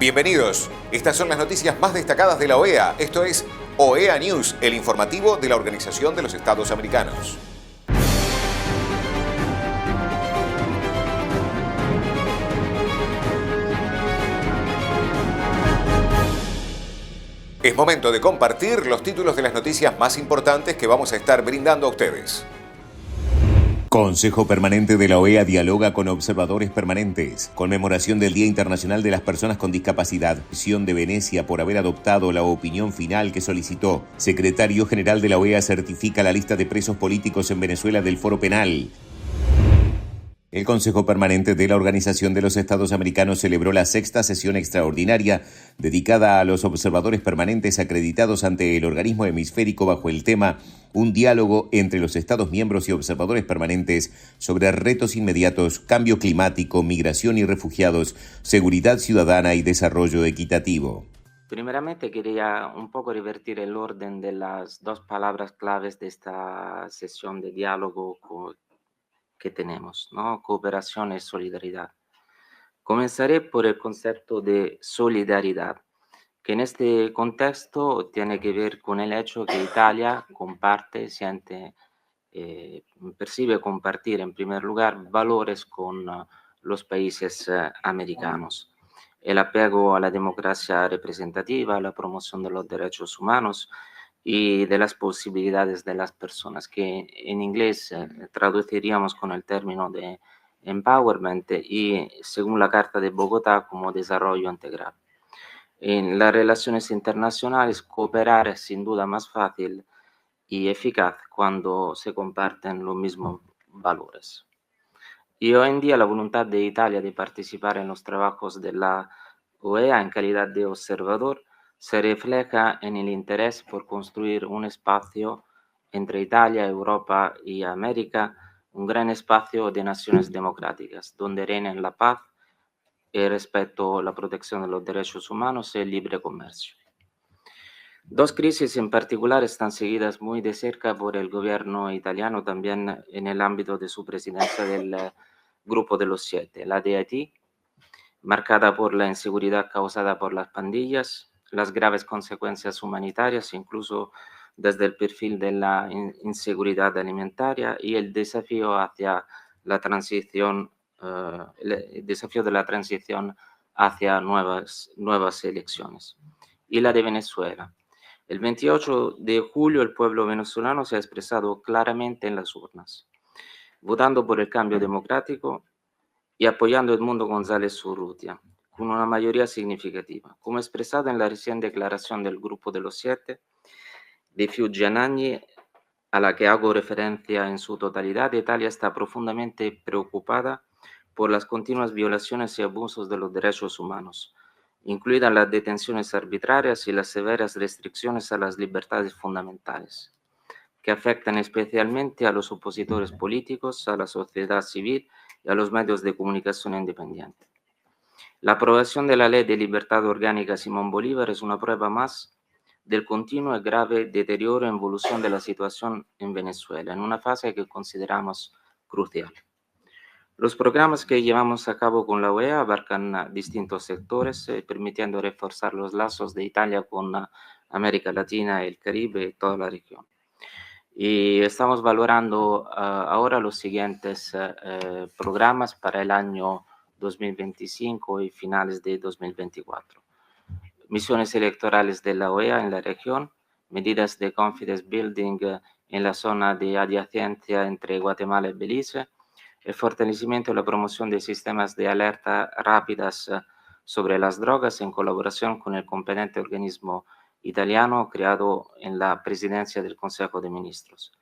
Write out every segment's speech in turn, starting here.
Bienvenidos. Estas son las noticias más destacadas de la OEA. Esto es OEA News, el informativo de la Organización de los Estados Americanos. Es momento de compartir los títulos de las noticias más importantes que vamos a estar brindando a ustedes. Consejo Permanente de la OEA dialoga con observadores permanentes. Conmemoración del Día Internacional de las Personas con Discapacidad. Misión de Venecia por haber adoptado la opinión final que solicitó. Secretario General de la OEA certifica la lista de presos políticos en Venezuela del Foro Penal. El Consejo Permanente de la Organización de los Estados Americanos celebró la sexta sesión extraordinaria dedicada a los observadores permanentes acreditados ante el organismo hemisférico bajo el tema Un diálogo entre los Estados miembros y observadores permanentes sobre retos inmediatos, cambio climático, migración y refugiados, seguridad ciudadana y desarrollo equitativo. Primeramente quería un poco revertir el orden de las dos palabras claves de esta sesión de diálogo que tenemos, ¿no? Cooperación y solidaridad. Comenzaré por el concepto de solidaridad, que en este contexto tiene que ver con el hecho que Italia comparte, percibe compartir en primer lugar valores con los países americanos. El apego a la democracia representativa, la promoción de los derechos humanos y de las posibilidades de las personas, que en inglés traduciríamos con el término de empowerment y, según la Carta de Bogotá, como desarrollo integral. En las relaciones internacionales, cooperar es sin duda más fácil y eficaz cuando se comparten los mismos valores. Y hoy en día la voluntad de Italia de participar en los trabajos de la OEA en calidad de observador se refleja en el interés por construir un espacio entre Italia, Europa y América, un gran espacio de naciones democráticas, donde reinen la paz, el respeto, la protección de los derechos humanos y el libre comercio. Dos crisis en particular están seguidas muy de cerca por el gobierno italiano también en el ámbito de su presidencia del Grupo de los Siete, la de Haití, marcada por la inseguridad causada por las pandillas, las graves consecuencias humanitarias, incluso desde el perfil de la inseguridad alimentaria y el desafío hacia la transición, el desafío de la transición hacia nuevas elecciones. Y la de Venezuela. El 28 de julio el pueblo venezolano se ha expresado claramente en las urnas, votando por el cambio democrático y apoyando a Edmundo González Urrutia, con una mayoría significativa. Como expresado en la reciente declaración del Grupo de los Siete, de Fiuggianagni, a la que hago referencia en su totalidad, Italia está profundamente preocupada por las continuas violaciones y abusos de los derechos humanos, incluidas las detenciones arbitrarias y las severas restricciones a las libertades fundamentales, que afectan especialmente a los opositores políticos, a la sociedad civil y a los medios de comunicación independientes. La aprobación de la Ley de Libertad Orgánica Simón Bolívar es una prueba más del continuo y grave deterioro e evolución de la situación en Venezuela, en una fase que consideramos crucial. Los programas que llevamos a cabo con la OEA abarcan distintos sectores, permitiendo reforzar los lazos de Italia con América Latina, el Caribe y toda la región. Y estamos valorando ahora los siguientes programas para el año 2025 y finales de 2024. Misiones electorales de la OEA en la región, medidas de confidence building en la zona de adyacencia entre Guatemala y Belice, el fortalecimiento y la promoción de sistemas de alerta rápidas sobre las drogas en colaboración con el competente organismo italiano creado en la presidencia del Consejo de Ministros.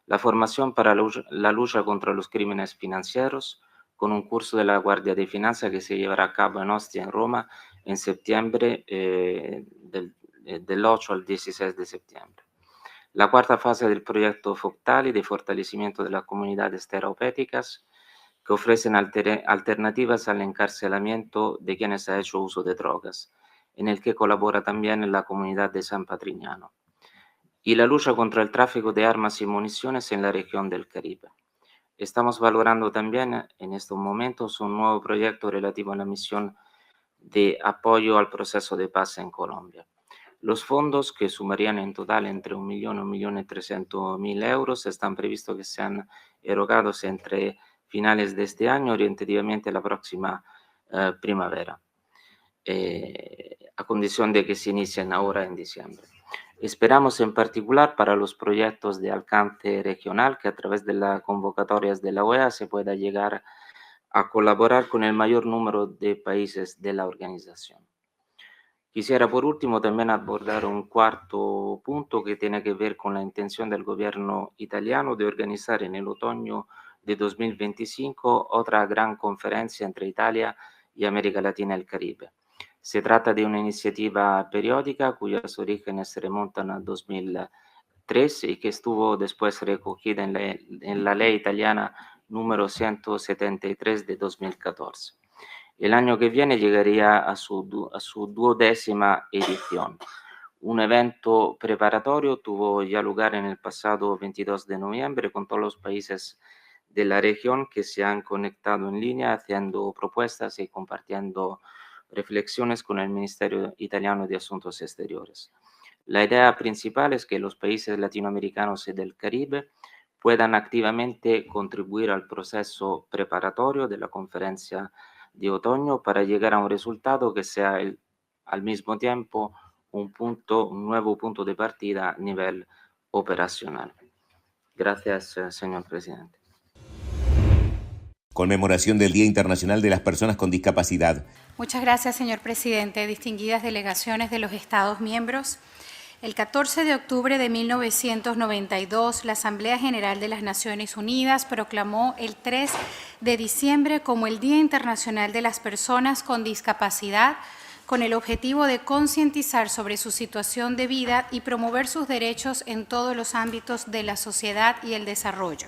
La formación para la lucha contra los crímenes financieros, con un curso de la Guardia de Finanza que se llevará a cabo en Ostia, en Roma, en septiembre, del 8 al 16 de septiembre. La cuarta fase del proyecto Foctali de fortalecimiento de las comunidades terapéuticas que ofrecen alternativas al encarcelamiento de quienes han hecho uso de drogas, en el que colabora también la comunidad de San Patrignano. Y la lucha contra el tráfico de armas y municiones en la región del Caribe. Estamos valorando también en estos momentos un nuevo proyecto relativo a la misión de apoyo al proceso de paz en Colombia. Los fondos, que sumarían en total entre 1 millón y 1.300.000 euros, están previstos que sean erogados entre finales de este año, orientativamente la próxima primavera, a condición de que se inicien ahora en diciembre. Esperamos en particular para los proyectos de alcance regional que a través de las convocatorias de la OEA se pueda llegar a colaborar con el mayor número de países de la organización. Quisiera por último también abordar un cuarto punto que tiene que ver con la intención del gobierno italiano de organizar en el otoño de 2025 otra gran conferencia entre Italia y América Latina y el Caribe. Se trata de una iniciativa periódica cuyos orígenes se remontan al 2003 y que estuvo después recogida en la ley italiana número 173 de 2014. El año que viene llegaría a su 12ª edición. Un evento preparatorio tuvo ya lugar en el pasado 22 de noviembre con todos los países de la región que se han conectado en línea haciendo propuestas y compartiendo reflexiones con el Ministerio Italiano de Asuntos Exteriores. La idea principal es que los países latinoamericanos y del Caribe puedan activamente contribuir al proceso preparatorio de la conferencia de otoño para llegar a un resultado que sea al mismo tiempo un nuevo punto de partida a nivel operacional. Gracias, señor presidente. Conmemoración del Día Internacional de las Personas con Discapacidad. Muchas gracias, señor presidente. Distinguidas delegaciones de los Estados miembros, el 14 de octubre de 1992, la Asamblea General de las Naciones Unidas proclamó el 3 de diciembre como el Día Internacional de las Personas con Discapacidad, con el objetivo de concientizar sobre su situación de vida y promover sus derechos en todos los ámbitos de la sociedad y el desarrollo.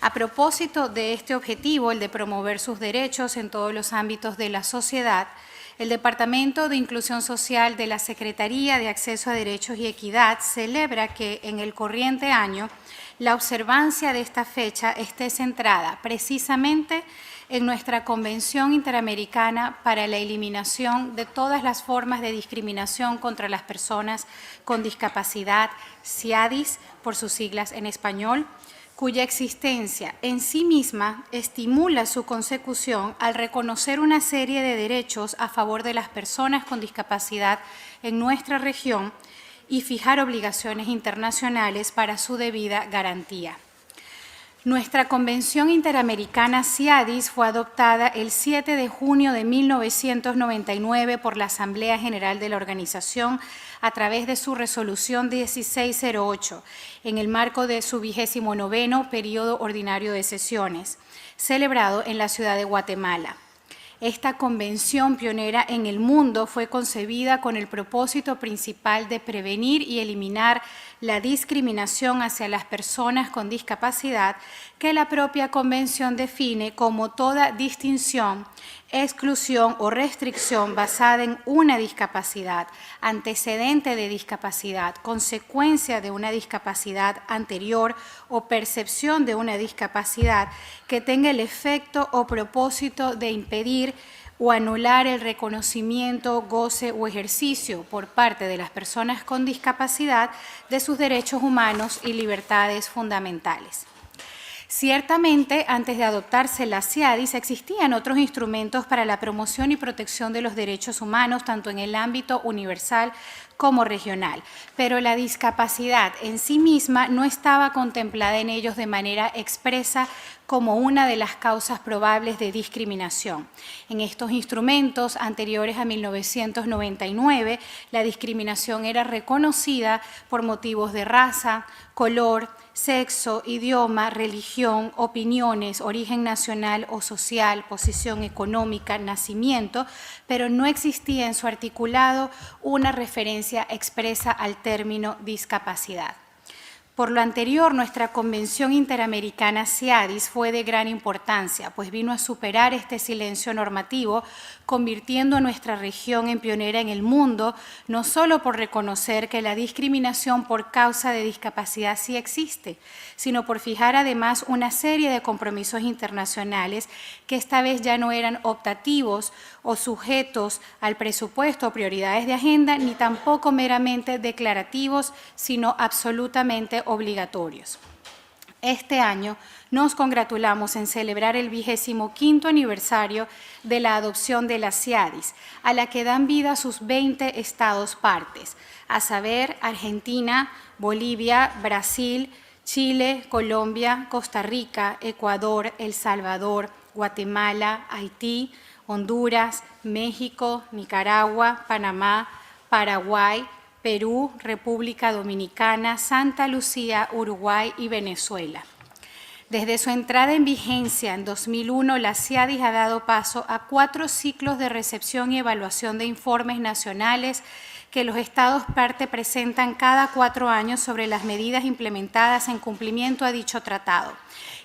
A propósito de este objetivo, el de promover sus derechos en todos los ámbitos de la sociedad, el Departamento de Inclusión Social de la Secretaría de Acceso a Derechos y Equidad celebra que en el corriente año la observancia de esta fecha esté centrada precisamente en nuestra Convención Interamericana para la Eliminación de todas las formas de discriminación contra las personas con discapacidad, CIADIS, por sus siglas en español, cuya existencia en sí misma estimula su consecución al reconocer una serie de derechos a favor de las personas con discapacidad en nuestra región y fijar obligaciones internacionales para su debida garantía. Nuestra Convención Interamericana CIADIS fue adoptada el 7 de junio de 1999 por la Asamblea General de la Organización a través de su resolución 1608, en el marco de su 29º periodo ordinario de sesiones, celebrado en la ciudad de Guatemala. Esta convención pionera en el mundo fue concebida con el propósito principal de prevenir y eliminar la discriminación hacia las personas con discapacidad que la propia convención define como toda distinción, exclusión o restricción basada en una discapacidad, antecedente de discapacidad, consecuencia de una discapacidad anterior o percepción de una discapacidad que tenga el efecto o propósito de impedir o anular el reconocimiento, goce o ejercicio por parte de las personas con discapacidad de sus derechos humanos y libertades fundamentales. Ciertamente, antes de adoptarse la CIADIS, existían otros instrumentos para la promoción y protección de los derechos humanos, tanto en el ámbito universal como regional, pero la discapacidad en sí misma no estaba contemplada en ellos de manera expresa como una de las causas probables de discriminación. En estos instrumentos anteriores a 1999, la discriminación era reconocida por motivos de raza, color, sexo, idioma, religión, opiniones, origen nacional o social, posición económica, nacimiento, pero no existía en su articulado una referencia expresa al término discapacidad. Por lo anterior, nuestra Convención Interamericana CIADIS fue de gran importancia, pues vino a superar este silencio normativo, convirtiendo a nuestra región en pionera en el mundo, no solo por reconocer que la discriminación por causa de discapacidad sí existe, sino por fijar además una serie de compromisos internacionales que esta vez ya no eran optativos o sujetos al presupuesto o prioridades de agenda, ni tampoco meramente declarativos, sino absolutamente obligatorios. Este año nos congratulamos en celebrar el 25º aniversario de la adopción de la CIADIS, a la que dan vida sus 20 estados partes, a saber, Argentina, Bolivia, Brasil, Chile, Colombia, Costa Rica, Ecuador, El Salvador, Guatemala, Haití, Honduras, México, Nicaragua, Panamá, Paraguay, Perú, República Dominicana, Santa Lucía, Uruguay y Venezuela. Desde su entrada en vigencia en 2001, la CIADIS ha dado paso a 4 ciclos de recepción y evaluación de informes nacionales que los estados parte presentan cada 4 años sobre las medidas implementadas en cumplimiento a dicho tratado.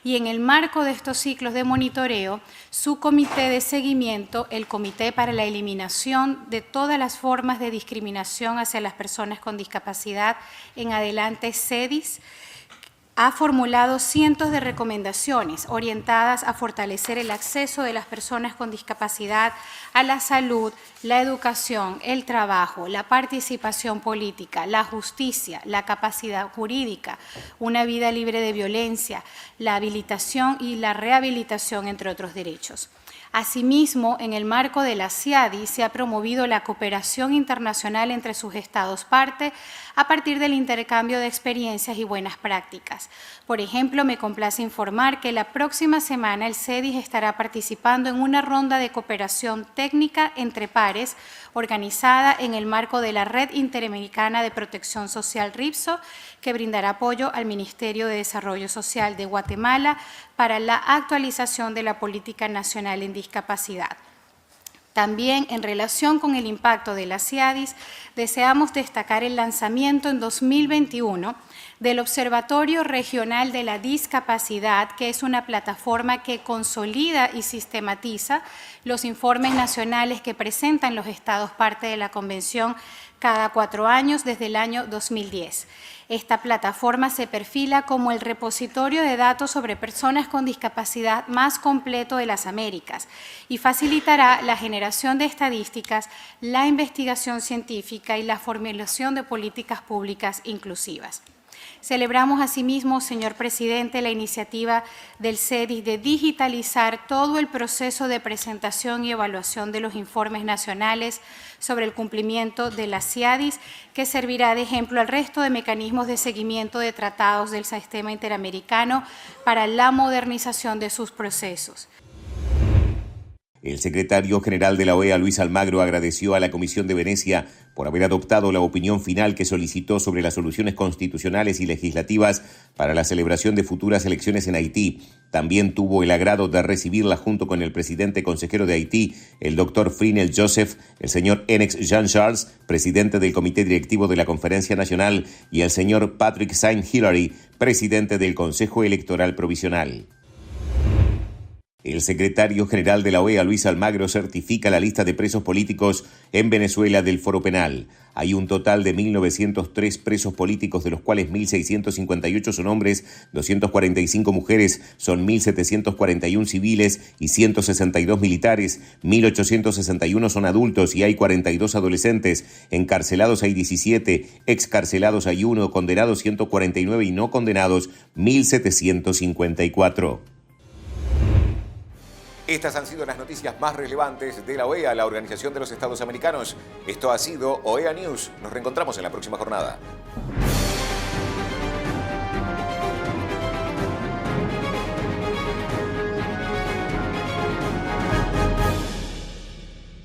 Y en el marco de estos ciclos de monitoreo, su comité de seguimiento, el Comité para la Eliminación de todas las formas de discriminación hacia las personas con discapacidad, en adelante CEDIS, ha formulado cientos de recomendaciones orientadas a fortalecer el acceso de las personas con discapacidad a la salud, la educación, el trabajo, la participación política, la justicia, la capacidad jurídica, una vida libre de violencia, la habilitación y la rehabilitación, entre otros derechos. Asimismo, en el marco de la CIADIS se ha promovido la cooperación internacional entre sus estados parte a partir del intercambio de experiencias y buenas prácticas. Por ejemplo, me complace informar que la próxima semana el CEDIS estará participando en una ronda de cooperación técnica entre pares organizada en el marco de la Red Interamericana de Protección Social RIPSO, que brindará apoyo al Ministerio de Desarrollo Social de Guatemala para la actualización de la Política Nacional en Discapacidad. También, en relación con el impacto de la CIADIS, deseamos destacar el lanzamiento en 2021 del Observatorio Regional de la Discapacidad, que es una plataforma que consolida y sistematiza los informes nacionales que presentan los estados parte de la Convención cada 4 años desde el año 2010. Esta plataforma se perfila como el repositorio de datos sobre personas con discapacidad más completo de las Américas y facilitará la generación de estadísticas, la investigación científica y la formulación de políticas públicas inclusivas. Celebramos asimismo, señor presidente, la iniciativa del CEDIS de digitalizar todo el proceso de presentación y evaluación de los informes nacionales sobre el cumplimiento de la CIADIS, que servirá de ejemplo al resto de mecanismos de seguimiento de tratados del sistema interamericano para la modernización de sus procesos. El secretario general de la OEA, Luis Almagro, agradeció a la Comisión de Venecia por haber adoptado la opinión final que solicitó sobre las soluciones constitucionales y legislativas para la celebración de futuras elecciones en Haití. También tuvo el agrado de recibirla junto con el presidente consejero de Haití, el doctor Frinel Joseph, el señor Enex Jean-Charles, presidente del Comité Directivo de la Conferencia Nacional, y el señor Patrick Saint-Hilaire, presidente del Consejo Electoral Provisional. El secretario general de la OEA, Luis Almagro, certifica la lista de presos políticos en Venezuela del Foro Penal. Hay un total de 1.903 presos políticos, de los cuales 1.658 son hombres, 245 mujeres, son 1.741 civiles y 162 militares, 1.861 son adultos y hay 42 adolescentes. Encarcelados hay 17, excarcelados hay 1, condenados 149 y no condenados 1.754. Estas han sido las noticias más relevantes de la OEA, la Organización de los Estados Americanos. Esto ha sido OEA News. Nos reencontramos en la próxima jornada.